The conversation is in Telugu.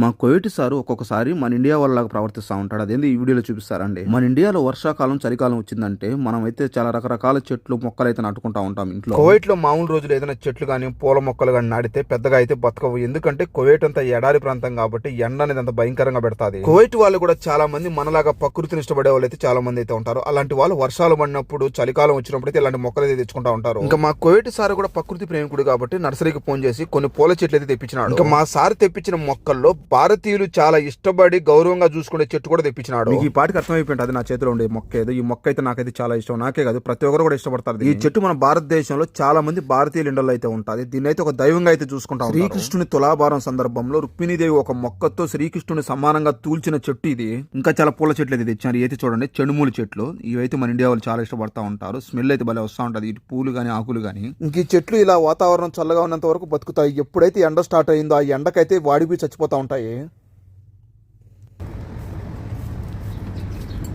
మా కువైట్ సార్ ఒక్కొక్కసారి మన ఇండియా వాళ్ళలాగా ప్రవర్తిస్తూ ఉంటాడు. అదేంది ఈ వీడియోలో చూపిస్తారండి. మన ఇండియాలో వర్షాకాలం చలికాలం వచ్చిందంటే మనం అయితే చాలా రకరకాల చెట్లు మొక్కలు అయితే నాటుకుంటా ఉంటాం ఇంట్లో. కువైట్ లో మామూలు రోజులు ఏదైనా చెట్లు కానీ పూల మొక్కలు కానీ నాటితే పెద్దగా అయితే బతకవు. ఎందుకంటే కువైట్ అంతా ఎడారి ప్రాంతం కాబట్టి ఎండ అనేది అంత భయంకరంగా పెడతాది. కువైట్ వాళ్ళు కూడా చాలా మంది మనలాగా ప్రకృతిని ఇష్టపడే వాళ్ళు అయితే చాలా మంది అయితే ఉంటారు. అలాంటి వాళ్ళు వర్షాలు పడినప్పుడు చలికాలం వచ్చినప్పుడు అయితే ఇలాంటి మొక్కలు అయితే తెచ్చుకుంటా ఉంటారు. ఇంకా మా కువైట్ సార్ కూడా ప్రకృతి ప్రేమికుడు కాబట్టి నర్సరీకి ఫోన్ చేసి కొన్ని పూల చెట్లు అయితే తెప్పించినాడు. ఇంకా మా సార్ తెప్పించిన మొక్కల్లో భారతీయులు చాలా ఇష్టపడి గౌరవంగా చూసుకునే చెట్టు కూడా తెప్పించినాడు. ఈ పాటికి అర్థమైపోయింది అది నా చేతిలో ఉండే మొక్క ఏదో. ఈ మొక్క అయితే నాకైతే చాలా ఇష్టం. నాకే కాదు ప్రతి ఒక్కరు కూడా ఇష్టపడతారు. ఈ చెట్టు మన భారతదేశంలో చాలా మంది భారతీయుల ఇండల్లో అయితే ఉంటుంది. దీన్ని అయితే ఒక దైవంగా అయితే చూసుకుంటాం. శ్రీకృష్ణుని తులాభారం సందర్భంలో రుక్మిణీదేవి ఒక మొక్కతో శ్రీకృష్ణుని సమానంగా తూల్చిన చెట్టు ఇది. ఇంకా చాలా పూల చెట్లు అయితే తెచ్చారు. అయితే చూడండి చెడుమూలు చెట్లు. ఇవైతే మన ఇండియా వాళ్ళు చాలా ఇష్టపడతా ఉంటారు. స్మెల్ అయితే భలే వస్తూ ఉంటది. ఇటు పూలు గానీ ఆకులు గానీ. ఇంక ఈ చెట్లు ఇలా వాతావరణం చల్లగా ఉన్నంత వరకు బతుకుతాయి. ఎప్పుడైతే ఎండ స్టార్ట్ అయిందో ఆ ఎండకైతే వాడిపోయి చచ్చిపోతా ఉంటాయి.